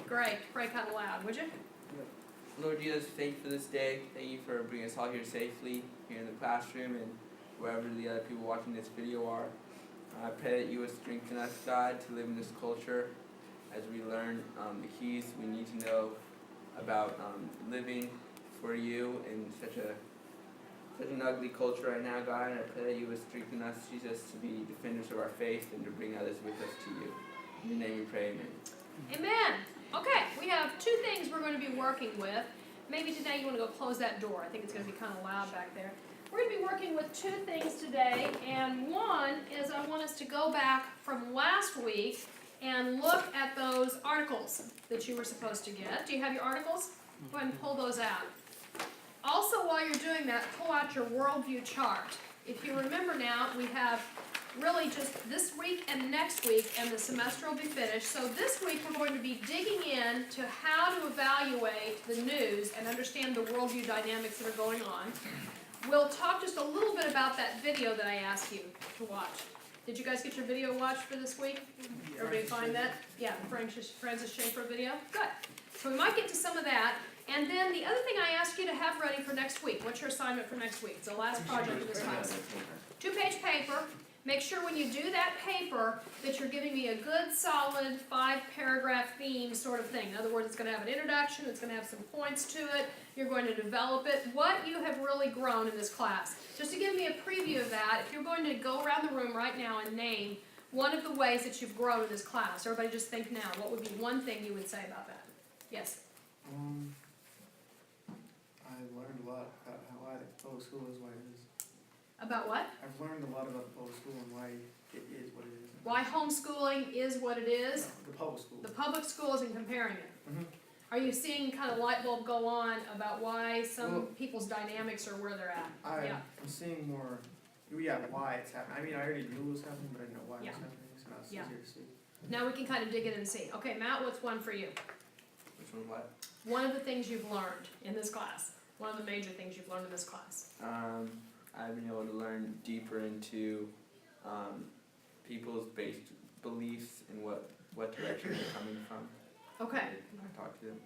Great. Pray kind of loud, would you? Lord Jesus, thank you for this day. Thank you for bringing us all here safely, here in the classroom and wherever the other people watching this video are. I pray that you would strengthen us, God, to live in this culture as we learn the keys we need to know about living for you in such an ugly culture right now, God. And I pray that you would strengthen us, Jesus, to be defenders of our faith and to bring others with us to you. In your name we pray, amen. Amen. Okay, we have two things we're going to be working with. Maybe today you want to go close that door. I think it's going to be kind of loud back there. We're going to be working with two things today, and one is I want us to go back from last week and look at those articles that you were supposed to get. Do you have your articles? Go ahead and pull those out. Also, while you're doing that, pull out your worldview chart. If you remember now, we have really just this week and next week, and the semester will be finished. So this week we're going to be digging in to how to evaluate the news and understand the worldview dynamics that are going on. We'll talk just a little bit about that video that I asked you to watch. Did you guys get your video watched for this week? Everybody find that? Yeah, Francis Schaeffer video? Good. So we might get to some of that. And then the other thing I asked you to have ready for next week. What's your assignment for next week? It's the last project of this class. 2-page paper. Make sure when you do that paper that you're giving me a good, solid 5-paragraph theme sort of thing. In other words, it's going to have an introduction, it's going to have some points to it, you're going to develop it, what you have really grown in this class. Just to give me a preview of that, if you're going to go around the room right now and name one of the ways that you've grown in this class, everybody just think now, what would be one thing you would say about that? Yes? I learned a lot about how public school is what it is. About what? I've learned a lot about public school and why it is what it is. Why homeschooling is what it is? No, the public school. The public schools and comparing it. Mm-hmm. Are you seeing kind of light bulb go on about why some people's dynamics are where they're at? I'm seeing more, why it's happening. I mean, I already knew it was happening, but I didn't know why it was happening, so now it's easier to see. Now we can kind of dig in and see. Okay, Matt, what's one for you? Which one, what? One of the things you've learned in this class. One of the major things you've learned in this class. I've been able to learn deeper into people's based beliefs and what direction they're coming from. Okay. I talk to them.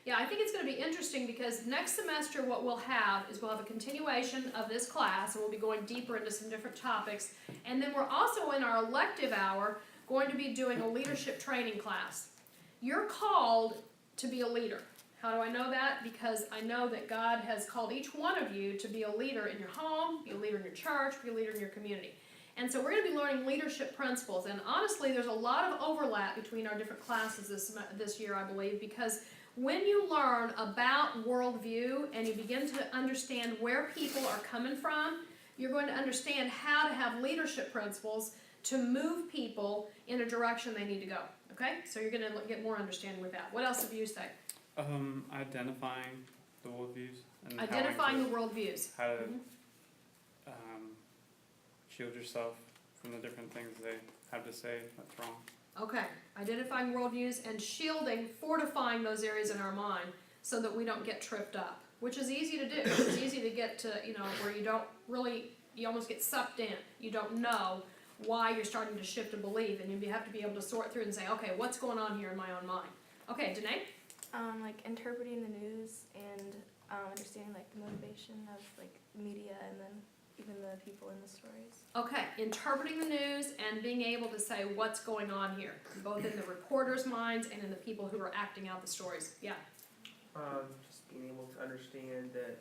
Yeah, I think it's going to be interesting because next semester what we'll have is we'll have a continuation of this class, and we'll be going deeper into some different topics. And then we're also in our elective hour going to be doing a leadership training class. You're called to be a leader. How do I know that? Because I know that God has called each one of you to be a leader in your home, be a leader in your church, be a leader in your community. And so we're going to be learning leadership principles. And honestly, there's a lot of overlap between our different classes this year, I believe, because when you learn about worldview and you begin to understand where people are coming from, you're going to understand how to have leadership principles to move people in a direction they need to go. Okay? So you're going to get more understanding with that. What else have you say? Identifying the worldviews. And Identifying the worldviews. How to shield yourself from the different things they have to say that's wrong. Okay. Identifying worldviews and shielding, fortifying those areas in our mind so that we don't get tripped up, which is easy to do. It's easy to get to, where you don't really, you almost get sucked in. You don't know why you're starting to shift a belief, and you have to be able to sort through and say, okay, what's going on here in my own mind? Okay, Danae? Like interpreting the news and understanding like the motivation of like media and then even the people in the stories. Okay, interpreting the news and being able to say what's going on here, both in the reporters' minds and in the people who are acting out the stories. Yeah. Just being able to understand that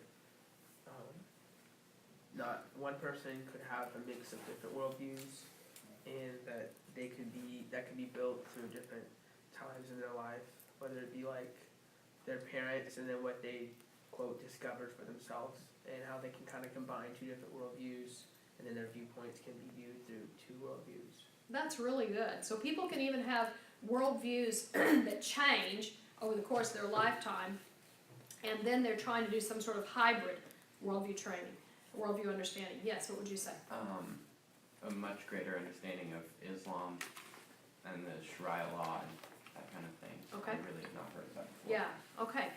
not one person could have a mix of different worldviews, and that could be built through different times in their life, whether it be like their parents and then what they quote discovered for themselves, and how they can kind of combine two different worldviews, and then their viewpoints can be viewed through two worldviews. That's really good. So people can even have worldviews that change over the course of their lifetime, and then they're trying to do some sort of hybrid worldview training, worldview understanding. Yes, what would you say? A much greater understanding of Islam and the Sharia law and that kind of thing. Okay. I really have not heard of that before. Yeah, okay.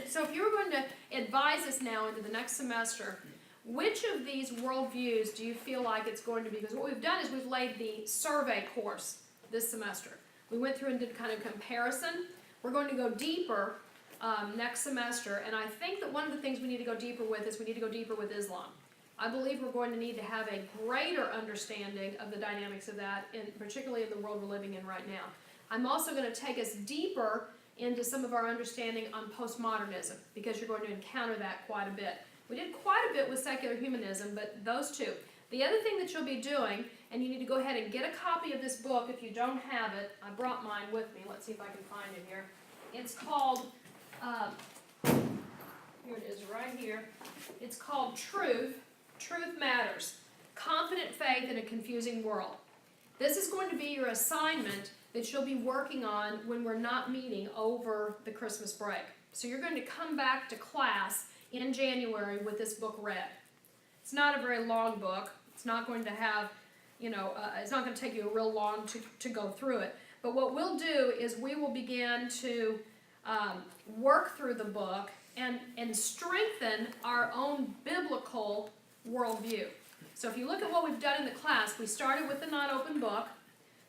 So if you were going to advise us now into the next semester, which of these worldviews do you feel like it's going to be? Because what we've done is we've laid the survey course this semester. We went through and did kind of comparison. We're going to go deeper next semester, and I think that one of the things we need to go deeper with is we need to go deeper with Islam. I believe we're going to need to have a greater understanding of the dynamics of that, particularly in the world we're living in right now. I'm also going to take us deeper into some of our understanding on postmodernism, because you're going to encounter that quite a bit. We did quite a bit with secular humanism, but those two. The other thing that you'll be doing, and you need to go ahead and get a copy of this book if you don't have it. I brought mine with me. Let's see if I can find it here. It's called, here it is right here. It's called Truth Matters. Confident Faith in a Confusing World. This is going to be your assignment that you'll be working on when we're not meeting over the Christmas break. So you're going to come back to class in January with this book read. It's not a very long book. It's not going to have, it's not going to take you a real long to go through it. But what we'll do is we will begin to work through the book and strengthen our own biblical worldview. So if you look at what we've done in the class, we started with the not open book.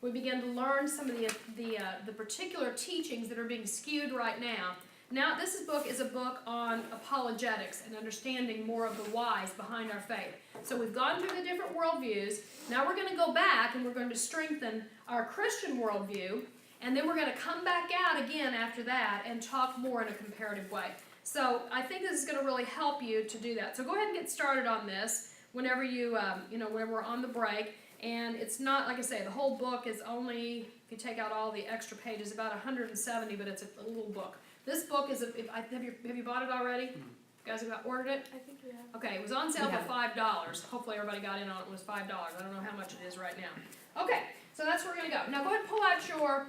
We began to learn some of the particular teachings that are being skewed right now. Now, this book is a book on apologetics and understanding more of the whys behind our faith. So we've gone through the different worldviews. Now we're going to go back and we're going to strengthen our Christian worldview. And then we're going to come back out again after that and talk more in a comparative way. So I think this is going to really help you to do that. So go ahead and get started on this whenever whenever we're on the break. And it's not, like I say, the whole book is only, if you take out all the extra pages, about 170, but it's a little book. This book is, have you bought it already? You guys have ordered it? I think we have. Okay, it was on sale for $5. Hopefully everybody got in on it. It was $5. I don't know how much it is right now. Okay, so that's where we're going to go. Now go ahead and pull out your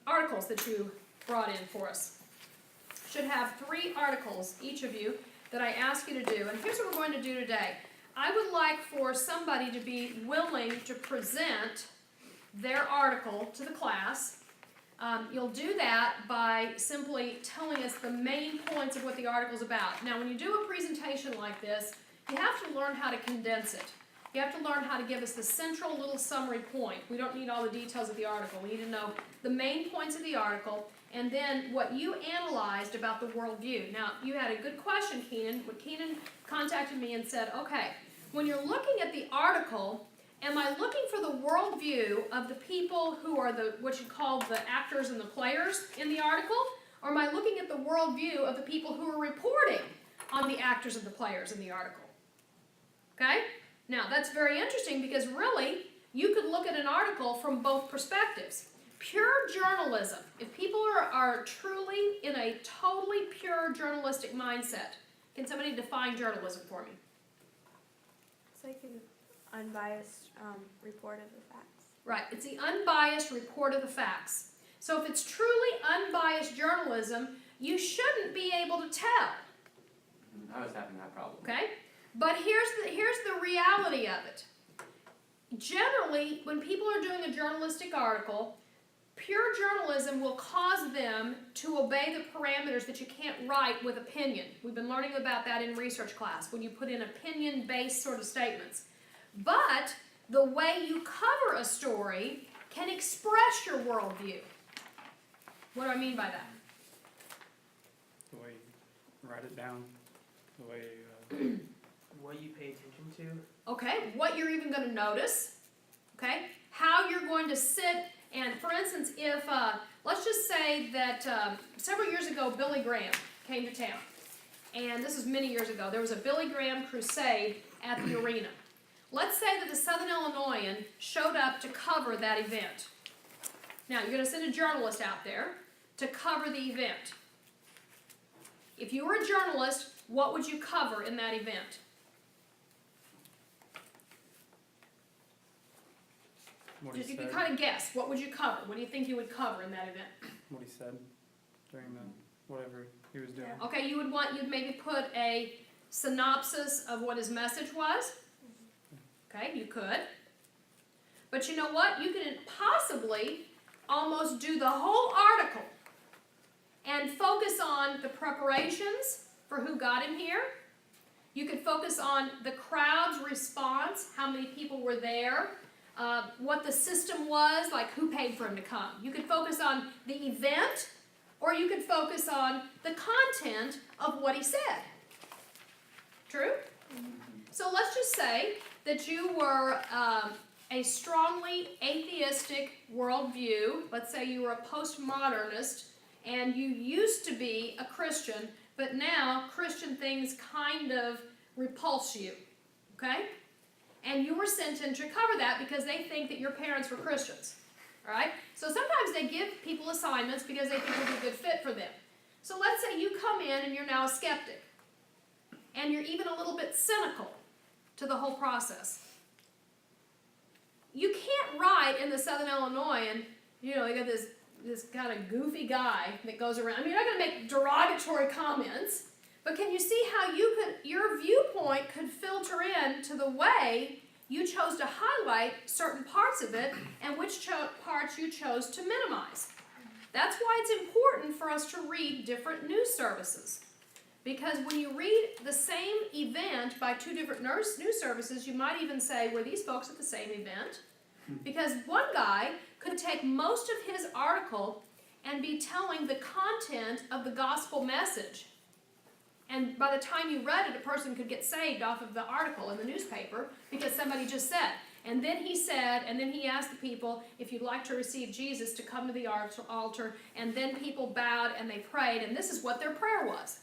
articles that you brought in for us. Should have 3 articles, each of you, that I ask you to do. And here's what we're going to do today. I would like for somebody to be willing to present their article to the class. You'll do that by simply telling us the main points of what the article's about. Now, when you do a presentation like this, you have to learn how to condense it. You have to learn how to give us the central little summary point. We don't need all the details of the article. We need to know the main points of the article and then what you analyzed about the worldview. Now, you had a good question, Keenan. When Keenan contacted me and said, okay, when you're looking at the article, am I looking for the worldview of the people who are what you call the actors and the players in the article? Or am I looking at the worldview of the people who are reporting on the actors and the players in the article? Okay? Now, that's very interesting because really, you could look at an article from both perspectives. Pure journalism, if people are truly in a totally pure journalistic mindset, can somebody define journalism for me? It's like an unbiased report of the facts. Right, it's the unbiased report of the facts. So if it's truly unbiased journalism, you shouldn't be able to tell. I was having that problem. Okay? But here's the reality of it. Generally, when people are doing a journalistic article, pure journalism will cause them to obey the parameters that you can't write with opinion. We've been learning about that in research class, when you put in opinion-based sort of statements. But the way you cover a story can express your worldview. What do I mean by that? The way you write it down, the way What you pay attention to. Okay, what you're even going to notice. Okay, how you're going to sit. And for instance, if, let's just say that several years ago, Billy Graham came to town. And this was many years ago. There was a Billy Graham crusade at the arena. Let's say that the Southern Illinoisan showed up to cover that event. Now, you're going to send a journalist out there to cover the event. If you were a journalist, what would you cover in that event? what he Just you can said, kind of guess. What would you cover? What do you think you would cover in that event? what he said during the whatever he was doing. Okay, you'd maybe put a synopsis of what his message was. Okay, you could. But you know what? You could possibly almost do the whole article and focus on the preparations for who got him here. You could focus on the crowd's response, how many people were there, what the system was, like who paid for him to come. You could focus on the event, or you could focus on the content of what he said. True? So let's just say that you were a strongly atheistic worldview. Let's say you were a postmodernist, and you used to be a Christian, but now Christian things kind of repulse you. Okay? And you were sent in to cover that because they think that your parents were Christians. All right? So sometimes they give people assignments because they think it'll be a good fit for them. So let's say you come in and you're now a skeptic. And you're even a little bit cynical to the whole process. You can't write in the Southern Illinois and, you know, they got this kind of goofy guy that goes around. I mean, you're not going to make derogatory comments, but can you see how your viewpoint could filter in to the way you chose to highlight certain parts of it and which parts you chose to minimize? That's why it's important for us to read different news services. Because when you read the same event by two different news services, you might even say, were these folks at the same event? Because one guy could take most of his article and be telling the content of the gospel message. And by the time you read it, a person could get saved off of the article in the newspaper because somebody just said. And then he said, and then he asked the people, if you'd like to receive Jesus, to come to the altar. And then people bowed and they prayed, and this is what their prayer was.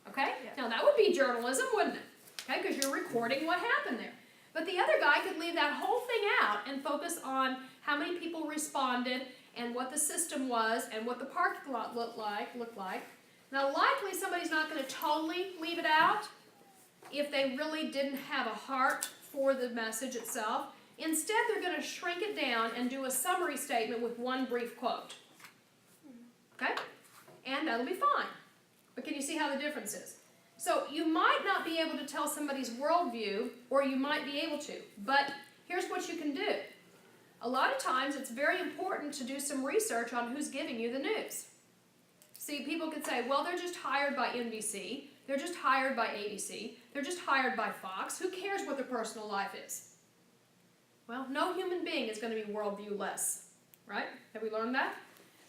Okay? Yeah. Now that would be journalism, wouldn't it? Okay, because you're recording what happened there. But the other guy could leave that whole thing out and focus on how many people responded and what the system was and what the parking lot looked like. Now likely somebody's not going to totally leave it out if they really didn't have a heart for the message itself. Instead, they're going to shrink it down and do a summary statement with one brief quote. Okay? And that'll be fine. But can you see how the difference is? So you might not be able to tell somebody's worldview, or you might be able to. But here's what you can do. A lot of times it's very important to do some research on who's giving you the news. See, people could say, well, they're just hired by NBC, they're just hired by ABC, they're just hired by Fox. Who cares what their personal life is? Well, no human being is going to be worldview-less, right? Have we learned that?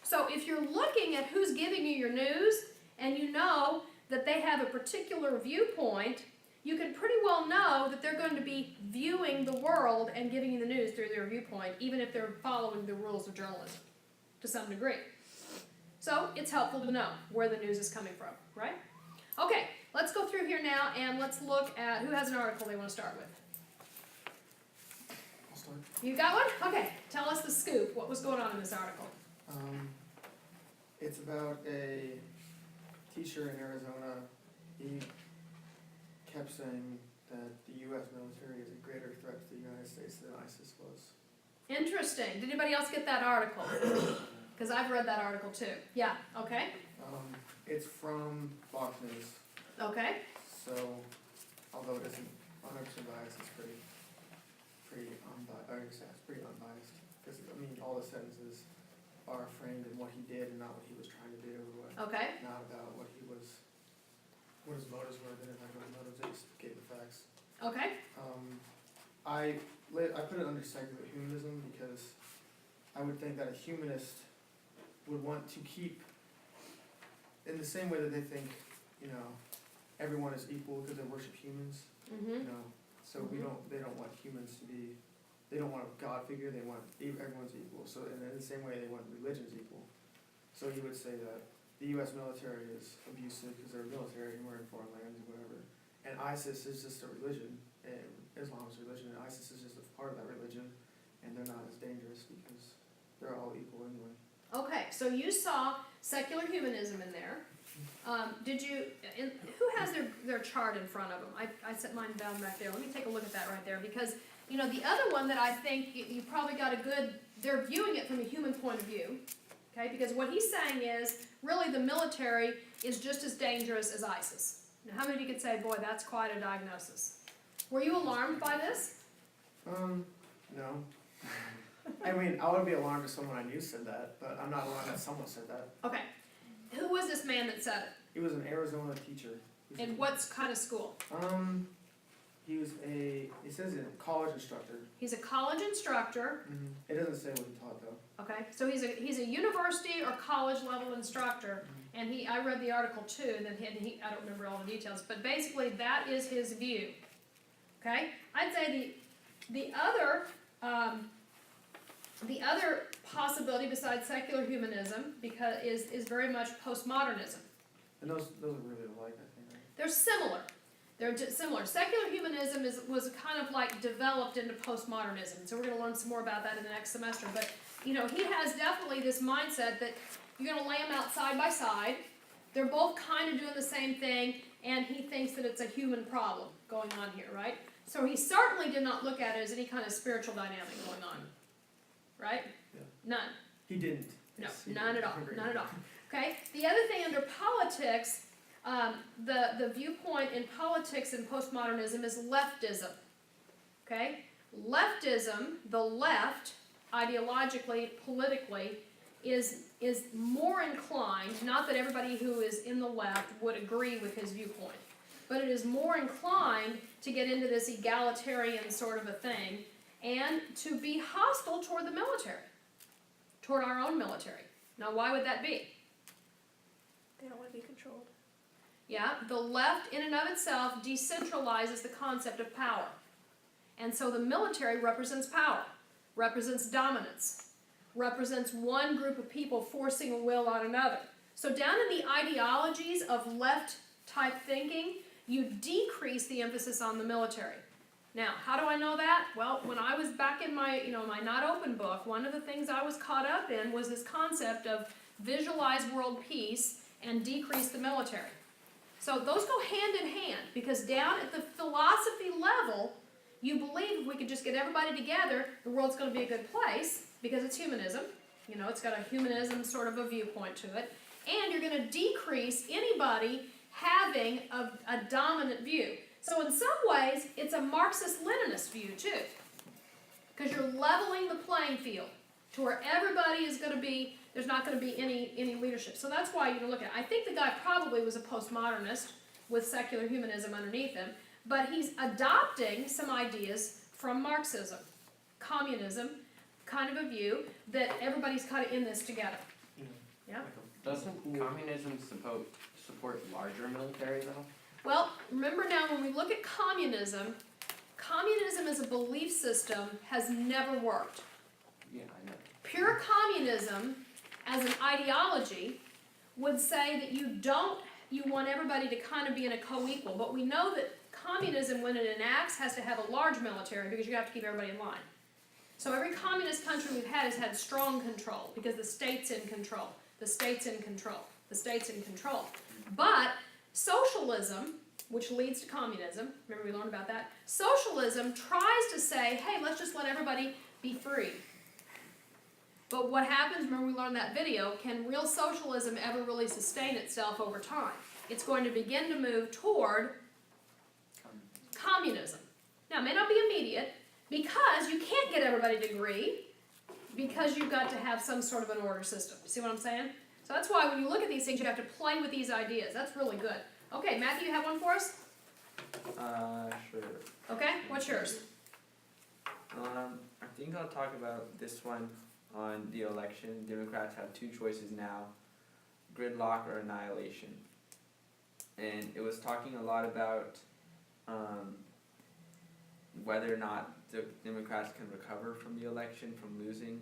So if you're looking at who's giving you your news, and you know that they have a particular viewpoint, you can pretty well know that they're going to be viewing the world and giving you the news through their viewpoint, even if they're following the rules of journalism to some degree. So it's helpful to know where the news is coming from, right? Okay, let's go through here now and let's look at who has an article they want to start with. I'll start. You got one? Okay, tell us the scoop. What was going on in this article? It's about a teacher in Arizona. He kept saying that the U.S. military is a greater threat to the United States than ISIS was. Interesting. Did anybody else get that article? Because I've read that article too. Yeah, okay. It's from Fox News, Okay. so although it isn't 100% biased, it's pretty unbiased. It's pretty unbiased because I mean all the sentences are framed in what he did and not what he was trying to do, Okay. not about what his motives were. They didn't have any motives. They just gave the facts. Okay. I put it under secular humanism because I would think that a humanist would want to keep, in the same way that they think, you know, everyone is equal because they worship humans, Mm-hmm. you know, so they don't want humans to be, they don't want a God figure, they want everyone's equal, so and in the same way they want religion's equal. So you would say that the U.S. military is abusive because they're military and we're in foreign lands and whatever, and ISIS is just a religion, and Islam is a religion, and ISIS is just a part of that religion, and they're not as dangerous because they're all equal anyway. Okay, so you saw secular humanism in there. Who has their chart in front of them? I set mine down back there. Let me take a look at that right there because, you know, the other one that I think you probably got they're viewing it from a human point of view. Okay, because what he's saying is, really the military is just as dangerous as ISIS. Now, how many of you could say, boy, that's quite a diagnosis? Were you alarmed by this? No. I mean, I would be alarmed if someone I knew said that, but I'm not alarmed that someone said that. Okay. Who was this man that said it? He was an Arizona teacher. In what kind of school? He says he's a college instructor. He's a college instructor. It doesn't say what he taught though. Okay, so he's a university or college level instructor, and I read the article too. And then I don't remember all the details, but basically that is his view. Okay, I'd say the other possibility besides secular humanism is very much postmodernism. And those are really alike, I think. Right? They're similar. They're similar. Secular humanism was kind of like developed into postmodernism. So we're going to learn some more about that in the next semester. But he has definitely this mindset that you're going to lay them out side by side. They're both kind of doing the same thing, and he thinks that it's a human problem going on here, right? So he certainly did not look at it as any kind of spiritual dynamic going on, right? Yeah. None. He didn't. No, Yes, he none didn't. at all. None at all. Okay. The other thing under politics. The viewpoint in politics and postmodernism is leftism. Okay? Leftism, the left, ideologically, politically, is more inclined, not that everybody who is in the left would agree with his viewpoint, but it is more inclined to get into this egalitarian sort of a thing and to be hostile toward the military, toward our own military. Now, why would that be? They don't want to be controlled. Yeah, the left in and of itself decentralizes the concept of power. And so the military represents power, represents dominance, represents one group of people forcing a will on another. So down in the ideologies of left type thinking, you decrease the emphasis on the military. Now, how do I know that? Well, when I was back in my Not Open book, one of the things I was caught up in was this concept of visualize world peace and decrease the military. So those go hand in hand, because down at the philosophy level, you believe if we could just get everybody together, the world's going to be a good place, because it's humanism. It's got a humanism sort of a viewpoint to it. And you're going to decrease anybody having a dominant view. So in some ways, it's a Marxist-Leninist view too, because you're leveling the playing field to where everybody is going to be, there's not going to be any leadership. So that's why you can look at it. I think the guy probably was a postmodernist with secular humanism underneath him, but he's adopting some ideas from Marxism, communism, kind of a view that everybody's kind of in this together. Yeah? Doesn't communism support larger military though? Well, remember now when we look at communism, communism as a belief system has never worked. Yeah, I know. Pure communism as an ideology would say that you want everybody to kind of be in a co-equal, but we know that communism, when it enacts, has to have a large military because you have to keep everybody in line. So every communist country we've had has had strong control because the state's in control, the state's in control, the state's in control. But socialism, which leads to communism, remember we learned about that? Socialism tries to say, hey, let's just let everybody be free. But what happens, remember we learned that video, can real socialism ever really sustain itself over time? It's going to begin to move toward communism. Now, it may not be immediate, because you can't get everybody to agree, because you've got to have some sort of an order system. See what I'm saying? So that's why when you look at these things, you have to play with these ideas. That's really good. Okay, Matthew, you have one for us? Sure. Okay, what's yours? I think I'll talk about this one on the election. Democrats have two choices now, gridlock or annihilation. And it was talking a lot about whether or not the Democrats can recover from the election, from losing.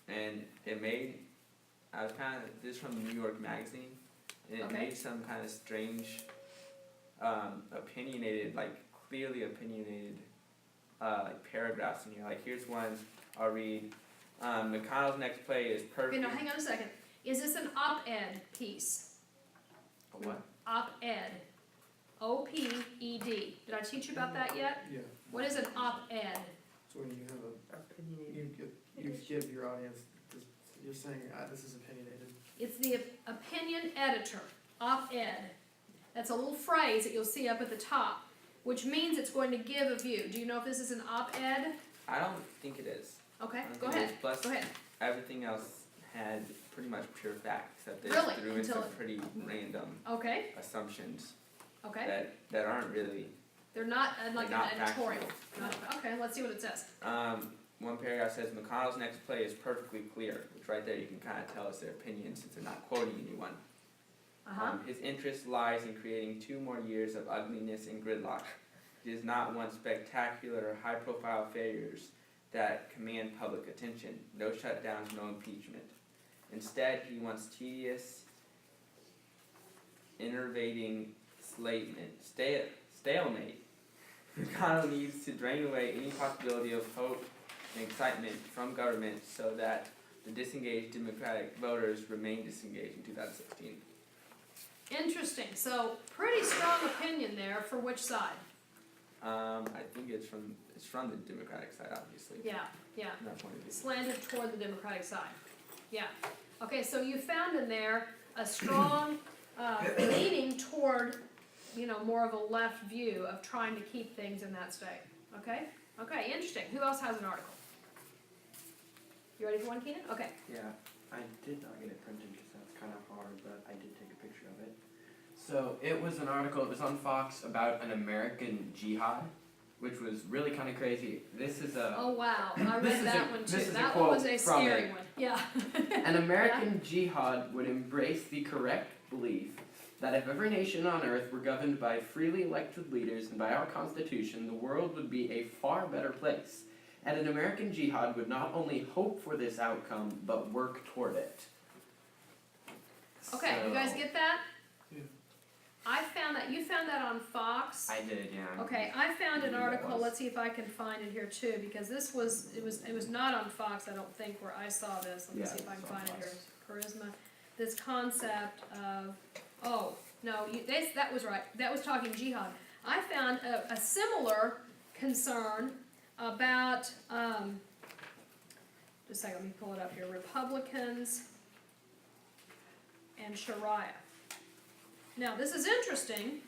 And it made, this is from New York Magazine, and it made some kind of strange, opinionated, clearly opinionated, paragraphs in here. Here's one I'll read. McConnell's next play is perfect. Okay, now hang on a second. Is this an op-ed piece? A what? Op-ed. O-P-E-D. Did I teach you about that yet? Yeah. What is an op-ed? So when you have Opinionated. you give your audience, you're saying this is opinionated. It's the opinion editor, op-ed. That's a little phrase that you'll see up at the top, which means it's going to give a view. Do you know if this is an op-ed? I don't think it is. Okay, I don't go think it ahead. is. Plus, Go ahead. everything else had pretty much pure fact, except they Really? threw in some Until- pretty random Okay. assumptions. Okay, that aren't really. they're not like They're not an editorial. factual. Okay, let's see what it says. One paragraph says McConnell's next play is perfectly clear, which right there you can kind of tell it's their opinion since they're not quoting anyone. His interest lies in creating 2 more years of ugliness and gridlock. He does not want spectacular or high-profile failures that command public attention. No shutdowns, no impeachment. Instead, he wants tedious, enervating stalemate. McConnell needs to drain away any possibility of hope and excitement from government so that the disengaged Democratic voters remain disengaged in 2016. Interesting. So pretty strong opinion there for which side? I think it's from the Democratic side, obviously. Yeah, yeah. From that point of view. Slanted toward the Democratic side. Yeah. Okay, so you found in there a strong leaning toward, more of a left view of trying to keep things in that state. Okay? Okay, interesting. Who else has an article? You ready for one, Keenan? Okay. Yeah, I did not get it printed because that's kind of hard, but I did take a picture of it. So it was an article, it was on Fox about an American jihad, which was really kind of crazy. This is a... Oh, wow. I This read is that a- one this too. is a That one was quote a from scary it. one. Yeah. An American jihad would embrace the correct belief that if every nation on earth were governed by freely elected leaders and by our Constitution, the world would be a far better place. And an American jihad would not only hope for this outcome, but work toward it. Okay, you So- guys get that? Yeah. You found that on Fox? I did, yeah. Okay, I found an That article, was- let's see if I can find it here too, because it was not on Fox, I don't think, where I saw this. Let me Yeah, see if I can it's on find it here. Fox. Charisma, this concept of, that was right, that was talking jihad. I found a similar concern about, just a second, let me pull it up here, Republicans and Sharia. Now, this is interesting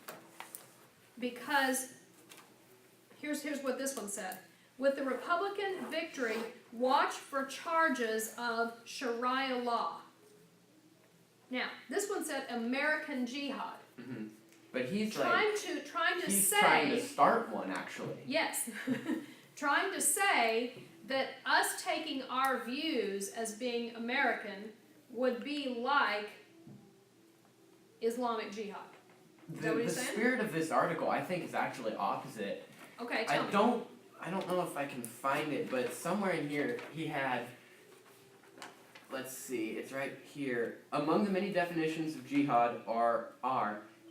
because here's what this one said. With the Republican victory, watch for charges of Sharia law. Now, this one said American jihad. Mhm. But he's Trying like, to he's say, trying to start one actually. yes, trying to say that us taking our views as being American would be like Islamic jihad. Is that what The he's saying? spirit of this article, I think, is actually opposite. Okay, tell me. I don't know if I can find it, but somewhere in here he had, let's see, it's right here. Among the many definitions of jihad are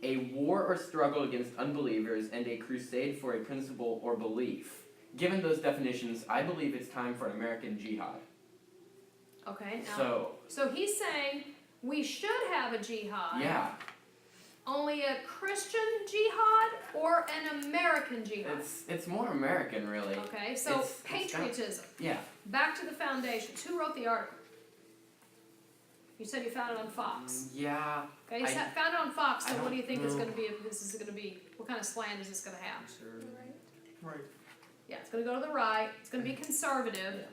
a war or struggle against unbelievers and a crusade for a principle or belief. Given those definitions, I believe it's time for an American jihad. Okay, now, so he's saying we should have a jihad. Yeah, Only a Christian jihad or an American jihad? it's more American really. Okay, so it's got- patriotism. Yeah. Back to the foundations. Who wrote the article? You said you found it on Fox. Yeah. Okay, you I- found it on Fox, so I what do you think don't is know. going to be? This is going to be. What kind of slant is this going to have? Right. Yeah, it's going to go to the right. It's going to be conservative.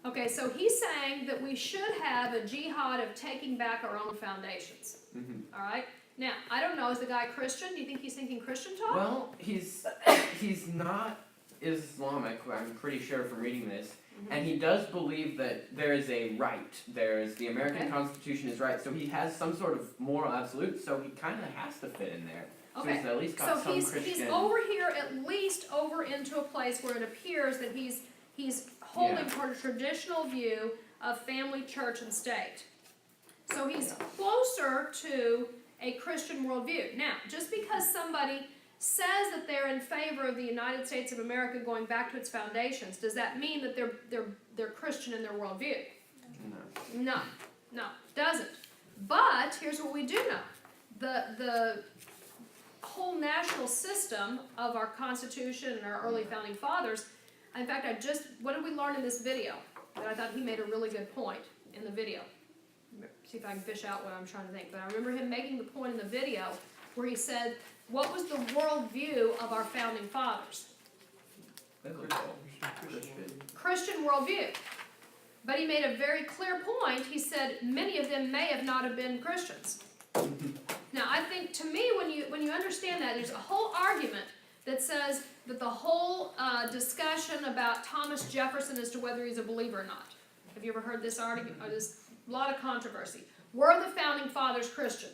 Okay, so he's saying that we should have a jihad of taking back our own foundations. Mhm. All right. Now, I don't know. Is the guy Christian? Do you think he's thinking Christian talk? Well, he's not Islamic, I'm pretty sure from reading this, Mhm. and he does believe that there is a right. There's the American Okay. Constitution is right, so he has some sort of moral absolute, so he kind of has to fit in there. So Okay. he's at least got So some he's Christian. over here, at least over into a place where it appears that he's holding Yeah. toward a traditional view of family, church, and state. So he's closer to a Christian worldview. Now, just because somebody says that they're in favor of the United States of America going back to its foundations, does that mean that they're Christian in their worldview? No. No, doesn't. But here's what we do know: the whole national system of our Constitution and our early founding fathers. In fact, what did we learn in this video? That I thought he made a really good point in the video. See if I can fish out what I'm trying to think. But I remember him making the point in the video where he said, "What was the worldview of our founding fathers?" Biblical. Christian. Christian worldview. But he made a very clear point. He said many of them may have not have been Christians. Now, I think to me, when you understand that, there's a whole argument that says that the whole discussion about Thomas Jefferson as to whether he's a believer or not. Have you ever heard this argument? There's a lot of controversy. Were the founding fathers Christian?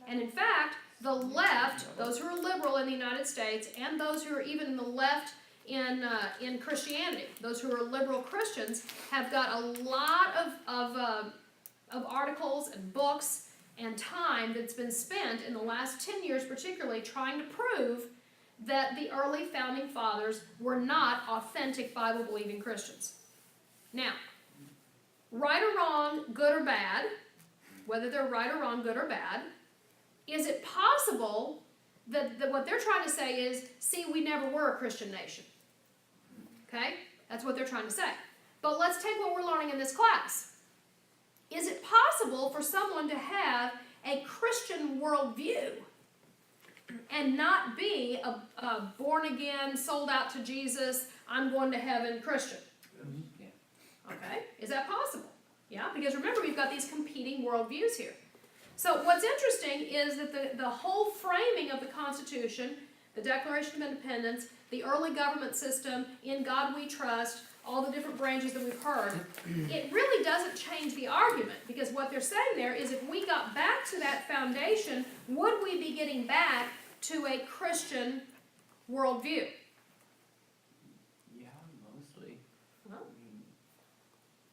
And in fact, the left, those who are liberal in the United States, and those who are even in the left in Christianity, those who are liberal Christians, have got a lot of articles and books and time that's been spent in the last 10 years particularly trying to prove that the early founding fathers were not authentic Bible-believing Christians. Now, right or wrong, good or bad, whether they're right or wrong, good or bad, is it possible that what they're trying to say is, see, we never were a Christian nation? Okay? That's what they're trying to say. But let's take what we're learning in this class. Is it possible for someone to have a Christian worldview and not be a born-again, sold out to Jesus, I'm going to heaven Christian? Yeah. Okay? Is that possible? Yeah? Because remember, we've got these competing worldviews here. So what's interesting is that the whole framing of the Constitution, the Declaration of Independence, the early government system, In God We Trust, all the different branches that we've heard, it really doesn't change the argument, because what they're saying there is if we got back to that foundation, would we be getting back to a Christian worldview? Yeah, mostly. Well, I mean,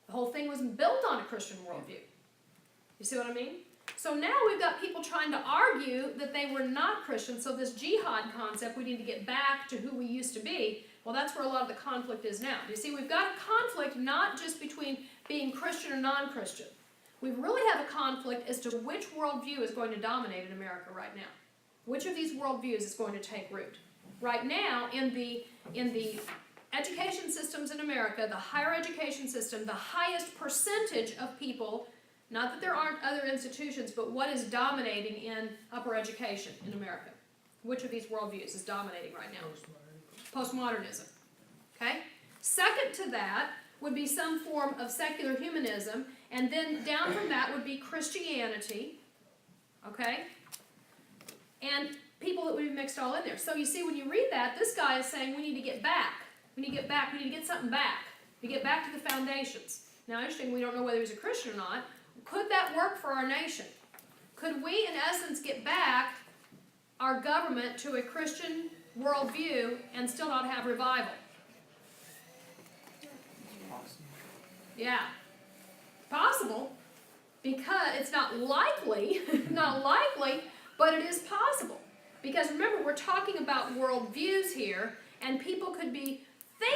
the whole thing was built on a Christian worldview. You see what I mean? So now we've got people trying to argue that they were not Christian, so this jihad concept, we need to get back to who we used to be. Well, that's where a lot of the conflict is now. You see, we've got a conflict not just between being Christian or non-Christian. We really have a conflict as to which worldview is going to dominate in America right now. Which of these worldviews is going to take root? Right now, in the education systems in America, the higher education system, the highest percentage of people, not that there aren't other institutions, but what is dominating in upper education in America? Which of these worldviews is dominating right now? Postmodernism. Okay? Second to that would be some form of secular humanism, and then down from that would be Christianity. Okay? And people that would be mixed all in there. So you see, when you read that, this guy is saying we need to get back. We need to get back. We need to get something back. We get back to the foundations. Now, interesting, we don't know whether he's a Christian or not. Could that work for our nation? Could we, in essence, get back our government to a Christian worldview and still not have revival? Yeah. Possible. Because it's not likely, but it is possible. Because remember, we're talking about worldviews here, and people could be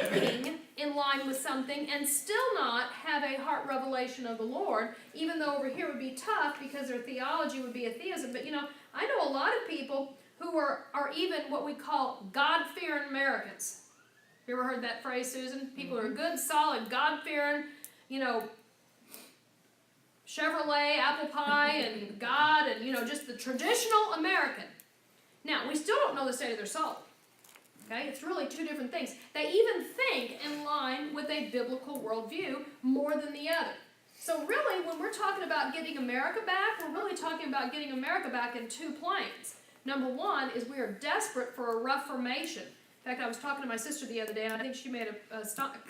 thinking in line with something and still not have a heart revelation of the Lord, even though over here would be tough because their theology would be atheism. But you know, I know a lot of people who are even what we call God-fearing Americans. You ever heard that phrase, Susan? People are good, solid, God-fearing, you know, Chevrolet, apple pie, and God, and you know, just the traditional American. Now, we still don't know the state of their soul. Okay, it's really two different things. They even think in line with a biblical worldview more than the other. So really, when we're talking about getting America back, we're really talking about getting America back in two planes. Number one is we are desperate for a reformation. In fact, I was talking to my sister the other day, and I think she made a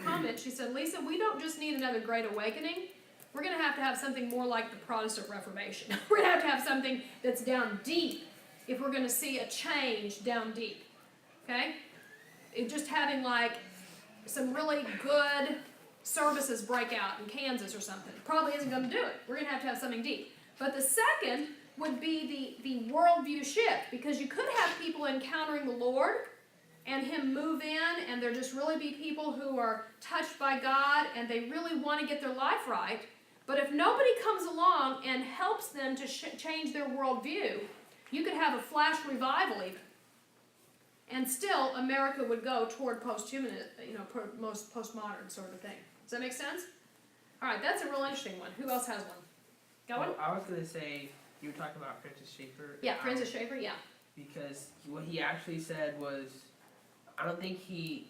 comment. She said, Lisa, we don't just need another Great Awakening. We're going to have something more like the Protestant Reformation. We're going to have something that's down deep if we're going to see a change down deep. Okay? Just having like some really good services break out in Kansas or something probably isn't going to do it. We're going to have something deep. But the second would be the worldview shift, because you could have people encountering the Lord and Him move in, and there just really be people who are touched by God and they really want to get their life right. But if nobody comes along and helps them to change their worldview, you could have a flash revival even. And still, America would go toward post-humanism, you know, most postmodern sort of thing. Does that make sense? All right, that's a real interesting one. Who else has one? Got one? Well, I was going to say, you were talking about Francis Schaeffer. Yeah, Francis Schaeffer, yeah. Because what he actually said was, I don't think he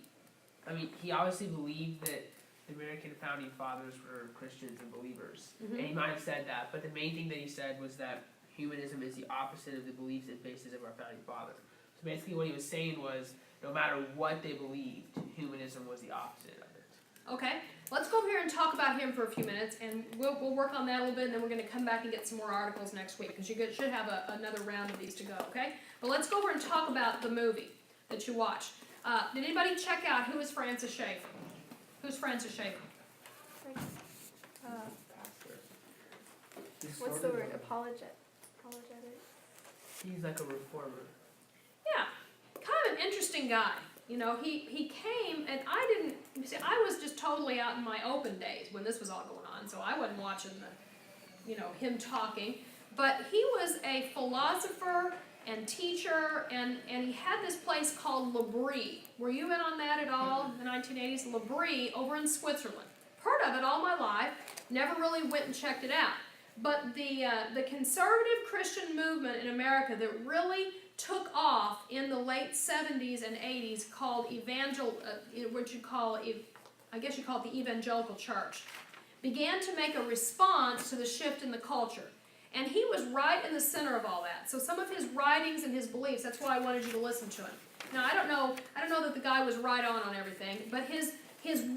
obviously believed that the American founding fathers were Christians and believers. Mm-hmm. And he might have said that, but the main thing that he said was that humanism is the opposite of the beliefs and bases of our founding fathers. So basically what he was saying was, no matter what they believed, humanism was the opposite of it. Okay, let's go over here and talk about him for a few minutes, and we'll work on that a little bit, and then we're going to come back and get some more articles next week, because you should have another round of these to go, okay? But let's go over and talk about the movie that you watched. Did anybody check out who is Francis Schaeffer? Who's Francis Schaeffer? Like, He what's the started, word? Apologetic. He's like a reformer. Yeah, kind of an interesting guy. You know, he came, and I was just totally out in my open days when this was all going on, so I wasn't watching him talking. But he was a philosopher and teacher, and he had this place called L'Abri. Were you in on that at all in the 1980s? L'Abri over in Switzerland. Heard of it all my life, never really went and checked it out. But the conservative Christian movement in America that really took off in the late 70s and 80s, called what you call, I guess you call it the evangelical church, began to make a response to the shift in the culture. And he was right in the center of all that. So some of his writings and his beliefs, that's why I wanted you to listen to him. Now, I don't know that the guy was right on everything, but his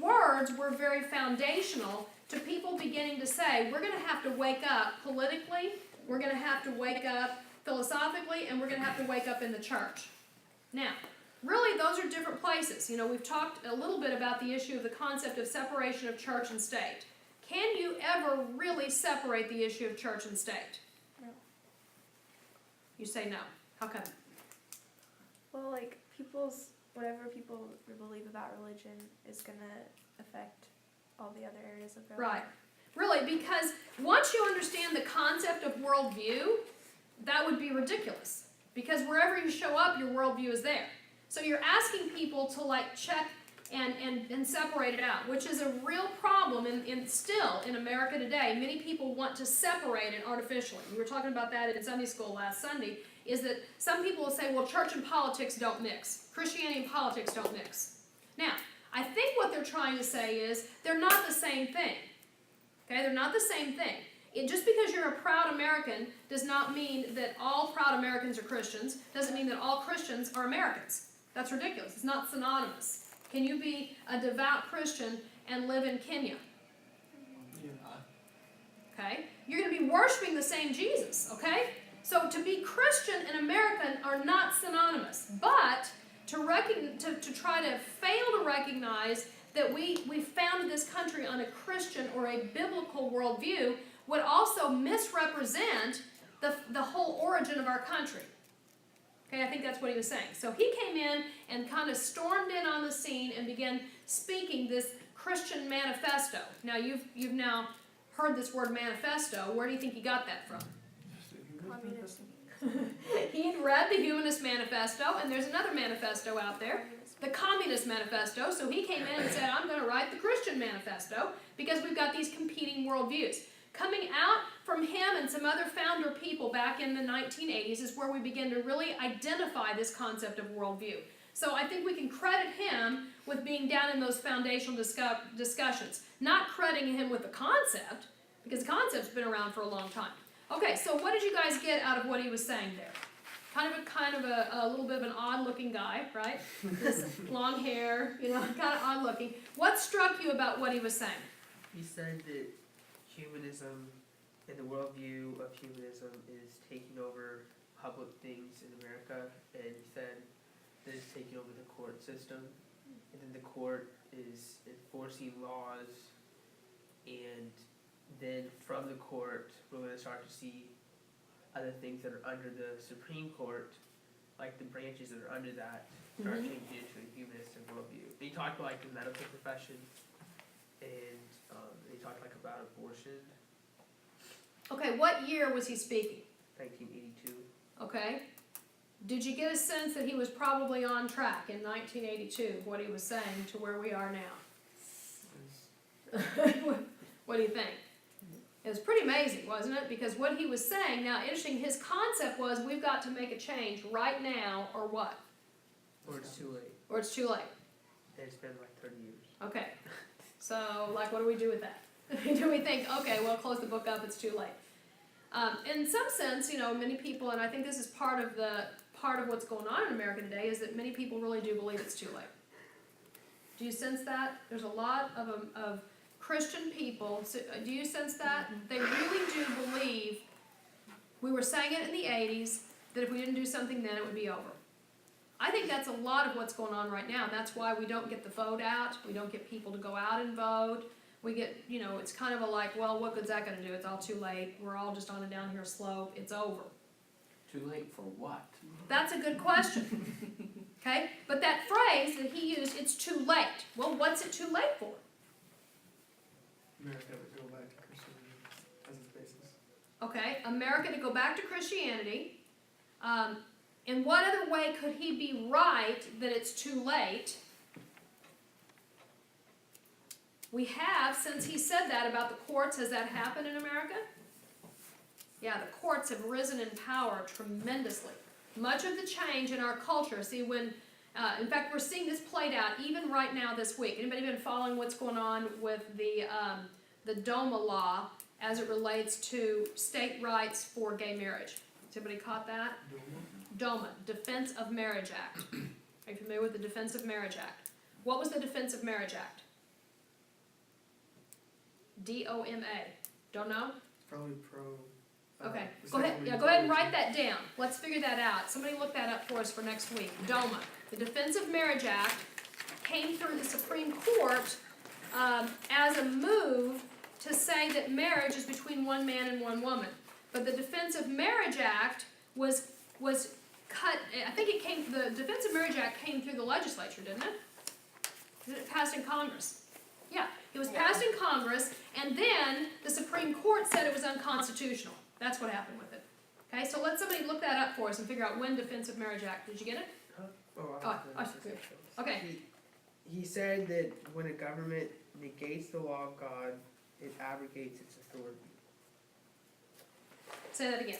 words were very foundational to people beginning to say, we're going to have to wake up politically, we're going to have to wake up philosophically, and we're going to have to wake up in the church. Now, really, those are different places. You know, we've talked a little bit about the issue of the concept of separation of church and state. Can you ever really separate the issue of church and state? No. You say no. How come? Well, like whatever people believe about religion is gonna affect all the other areas of their life. Right. Really, because once you understand the concept of worldview, that would be ridiculous. Because wherever you show up, your worldview is there. So you're asking people to check and separate it out, which is a real problem still in America today. Many people want to separate it artificially. We were talking about that in Sunday school last Sunday, is that some people will say, well, church and politics don't mix. Christianity and politics don't mix. Now, I think what they're trying to say is they're not the same thing. Okay, they're not the same thing. Just because you're a proud American does not mean that all proud Americans are Christians, doesn't mean that all Christians are Americans. That's ridiculous. It's not synonymous. Can you be a devout Christian and live in Kenya? Okay? You're going to be worshiping the same Jesus, okay? So to be Christian and American are not synonymous. But to try to fail to recognize that we founded this country on a Christian or a biblical worldview would also misrepresent the whole origin of our country. Okay, I think that's what he was saying. So he came in and kind of stormed in on the scene and began speaking this Christian manifesto. Now, you've now heard this word manifesto. Where do you think he got that from? Communist. He had read the Humanist Manifesto, and there's another manifesto out there, the Communist Manifesto. So he came in and said, I'm going to write the Christian Manifesto because we've got these competing worldviews. Coming out from him and some other founder people back in the 1980s is where we begin to really identify this concept of worldview. So I think we can credit him with being down in those foundational discussions, not crediting him with the concept, because the concept's been around for a long time. Okay, so what did you guys get out of what he was saying there? Kind of a little bit of an odd-looking guy, right? This long hair, kind of odd-looking. What struck you about what he was saying? He said that humanism and the worldview of humanism is taking over public things in America, and he said that it's taking over the court system, and then the court is enforcing laws, and then from the court we're going to start to see other things that are under the Supreme Court, like the branches that are under that, start changing into a humanistic worldview. And he talked about the medical profession, and he talked about abortion. Okay, what year was he speaking? 1982. Okay. Did you get a sense that he was probably on track in 1982, what he was saying, to where we are now? What do you think? It was pretty amazing, wasn't it? Because what he was saying, now interesting, his concept was we've got to make a change right now, or what? Or it's too late. Or it's too late. And it's been 30 years. Okay. So, what do we do with that? Do we think, okay, well, close the book up, it's too late? In some sense, many people, and I think this is part of what's going on in America today, is that many people really do believe it's too late. Do you sense that? There's a lot of Christian people. So, do you sense that? They really do believe, we were saying it in the 80s, that if we didn't do something then it would be over. I think that's a lot of what's going on right now, and that's why we don't get the vote out. We don't get people to go out and vote. We get, it's kind of well, what good's that going to do? It's all too late. We're all just on a downhill slope. It's over. Too late for what? That's a good question. Okay? But that phrase that he used, it's too late. Well, what's it too late for? America would go back to Christianity as its basis. Okay, America to go back to Christianity. In what other way could he be right that it's too late? We have, since he said that about the courts, has that happened in America? Yeah, the courts have risen in power tremendously. Much of the change in our culture, see when, in fact, we're seeing this played out even right now this week. Anybody been following what's going on with the DOMA law as it relates to state rights for gay marriage? Has anybody caught that? DOMA, Defense of Marriage Act. Are you familiar with the Defense of Marriage Act? What was the Defense of Marriage Act? DOMA. Don't know? It's probably pro. Okay, the go ahead. second Yeah, reading go ahead and policy. write that down. Let's figure that out. Somebody look that up for us for next week. DOMA, the Defense of Marriage Act, came through the Supreme Court as a move to say that marriage is between one man and one woman. But the Defense of Marriage Act was cut. I think the Defense of Marriage Act came through the legislature, didn't it? It passed in Congress. Yeah, it was passed in Congress, and then the Supreme Court said it was unconstitutional. That's what happened with it. Okay, so let somebody look that up for us and figure out when Defense of Marriage Act. Did you get it? I see. Okay. He said that when a government negates the law of God, it abrogates its authority. Say that again.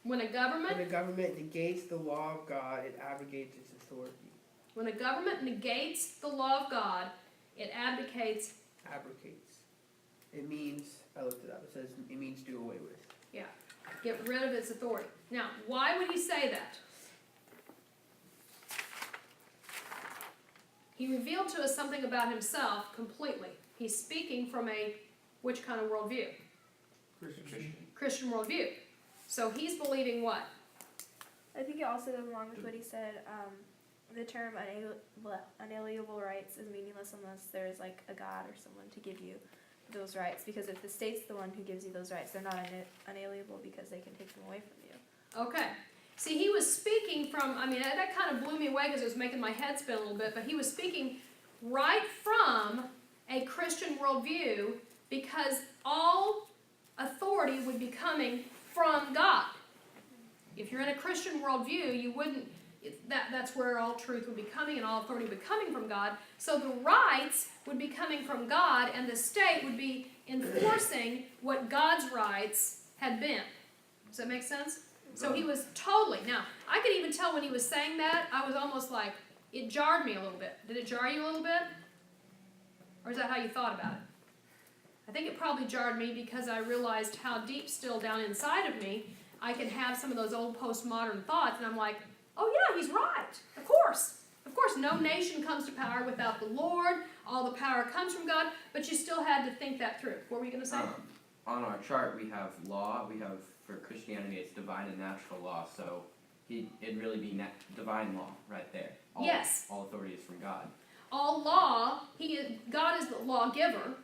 When a When government a government negates the law of God, it abrogates its authority. When a government negates the law of God, it abdicates. Abrogates. It means, I looked it up, it says it means do away with. Get rid of its authority. Now, why would he say that? He revealed to us something about himself completely. He's speaking from which kind of worldview? Christian worldview. So he's believing what? I think it also goes along with what he said. The term unalienable rights is meaningless unless there is like a God or someone to give you those rights. Because if the state's the one who gives you those rights, they're not unalienable because they can take them away from you. Okay. See, he was speaking from, that kind of blew me away because it was making my head spin a little bit, but he was speaking right from a Christian worldview because all authority would be coming from God. If you're in a Christian worldview, you wouldn't, that's where all truth would be coming and all authority would be coming from God. So the rights would be coming from God and the state would be enforcing what God's rights had been. Does that make sense? So he was totally, now, I could even tell when he was saying that, I was almost like, it jarred me a little bit. Did it jar you a little bit? Or is that how you thought about it? I think it probably jarred me because I realized how deep still down inside of me I can have some of those old postmodern thoughts, and I'm like, oh yeah, he's right. Of course, no nation comes to power without the Lord. All the power comes from God, but you still had to think that through. What were you going to say? On our chart, we have law. We have, for Christianity, it's divine and natural law. So it'd really be divine law right there. Yes. All authority is from God. All law, God is the lawgiver.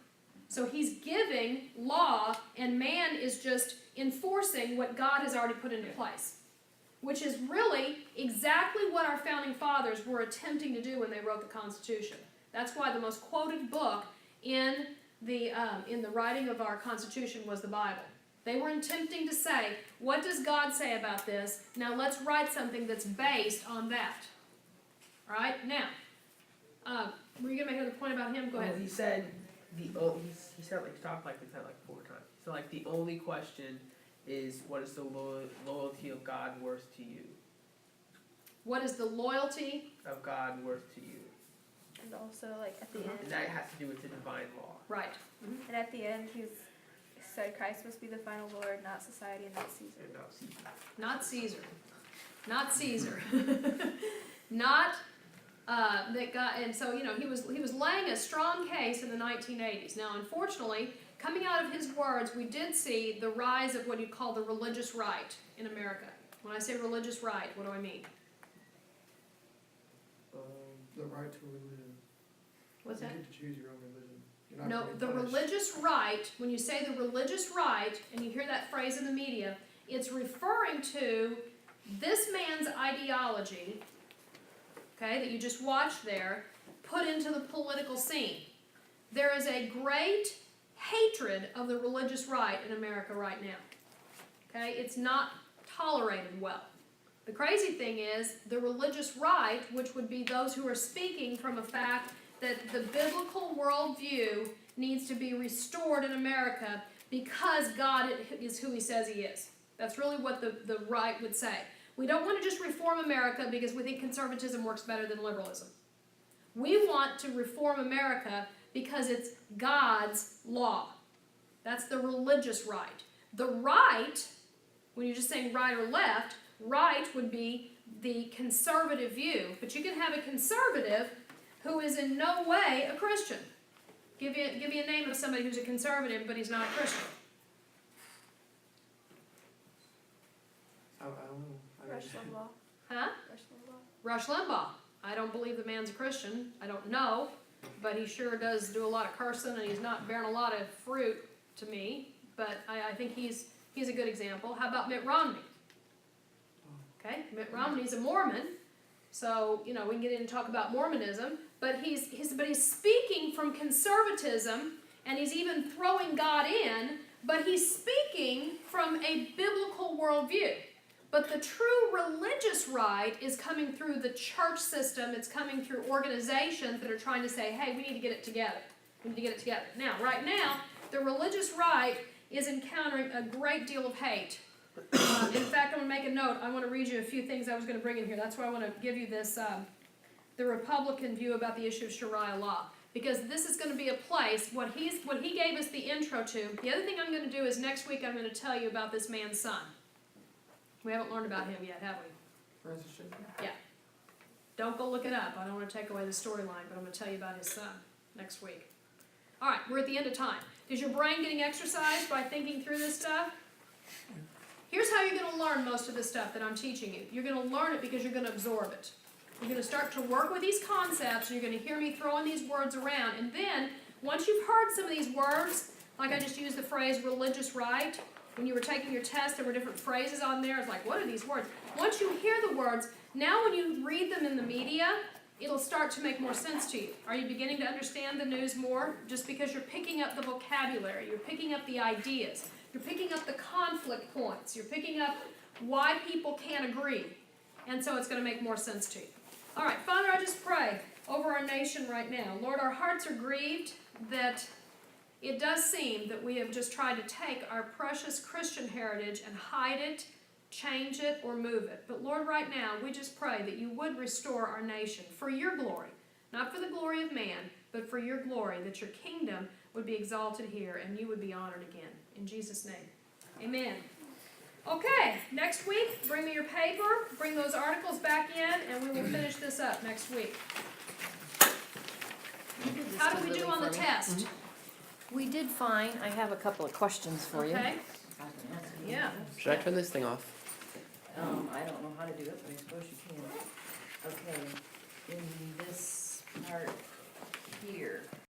So he's giving law, and man is just enforcing what God has already put into place. Which is really exactly what our founding fathers were attempting to do when they wrote the Constitution. That's why the most quoted book in the writing of our Constitution was the Bible. They were attempting to say, what does God say about this? Now let's write something that's based on that. All right? Now, were you going to make another point about him? Go ahead. Well, he said he talked like this like 4 times. So like the only question is, what is the loyalty of God worth to you? What is the loyalty of God worth to you? And also, like, at the end. And that has to do with the divine law. Right. And at the end, he's said Christ must be the final Lord, not society and not Caesar. And not Caesar. Not Caesar. Not Caesar. Not that God, and so he was laying a strong case in the 1980s. Now, unfortunately, coming out of his words, we did see the rise of what you call the religious right in America. When I say religious right, what do I mean? The right to religion. What's that? You get to choose your own religion. You're not No, being the punished. religious right, when you say the religious right, and you hear that phrase in the media, it's referring to this man's ideology, okay, that you just watched there, put into the political scene. There is a great hatred of the religious right in America right now. Okay, it's not tolerated well. The crazy thing is, the religious right, which would be those who are speaking from a fact that the biblical worldview needs to be restored in America because God is who he says he is. That's really what the right would say. We don't want to just reform America because we think conservatism works better than liberalism. We want to reform America because it's God's law. That's the religious right. The right, when you're just saying right or left, right would be the conservative view. But you can have a conservative who is in no way a Christian. Give me a name of somebody who's a conservative, but he's not a Christian. I don't know. Rush Limbaugh. Huh? Rush Limbaugh. Rush Limbaugh. I don't believe the man's a Christian. I don't know, but he sure does do a lot of cursing, and he's not bearing a lot of fruit to me. But I think he's a good example. How about Mitt Romney? Okay, Mitt Romney's a Mormon, so we can get in and talk about Mormonism. But he's speaking from conservatism, and he's even throwing God in. But he's speaking from a biblical worldview. But the true religious right is coming through the church system. It's coming through organizations that are trying to say, hey, we need to get it together. We need to get it together. Now, right now, the religious right is encountering a great deal of hate. In fact, I'm going to make a note. I want to read you a few things I was going to bring in here. That's why I want to give you this, the Republican view about the issue of Sharia law. Because this is going to be a place, what he gave us the intro to. The other thing I'm going to do is next week I'm going to tell you about this man's son. We haven't learned about him yet, have we? Francis Schaeffer? Yeah. Don't go look it up. I don't want to take away the storyline, but I'm going to tell you about his son next week. All right, we're at the end of time. Is your brain getting exercised by thinking through this stuff? Here's how you're going to learn most of the stuff that I'm teaching you. You're going to learn it because you're going to absorb it. You're going to start to work with these concepts, and you're going to hear me throwing these words around. And then, once you've heard some of these words, like I just used the phrase religious right, when you were taking your test, there were different phrases on there. It's like, what are these words? Once you hear the words, now when you read them in the media, it'll start to make more sense to you. Are you beginning to understand the news more? Just because you're picking up the vocabulary, you're picking up the ideas, you're picking up the conflict points, you're picking up why people can't agree. And so it's going to make more sense to you. All right, Father, I just pray over our nation right now. Lord, our hearts are grieved that it does seem that we have just tried to take our precious Christian heritage and hide it, change it, or move it. But Lord, right now, we just pray that you would restore our nation for your glory, not for the glory of man, but for your glory, that your kingdom would be exalted here and you would be honored again. In Jesus' name, amen. Okay, next week, bring me your paper, bring those articles back in, and we will finish this up next week. How did we do on the test? We did fine. I have a couple of questions for you. Okay, yeah. Should I turn this thing off? I don't know how to do it, but I suppose you can. Okay, in this part here,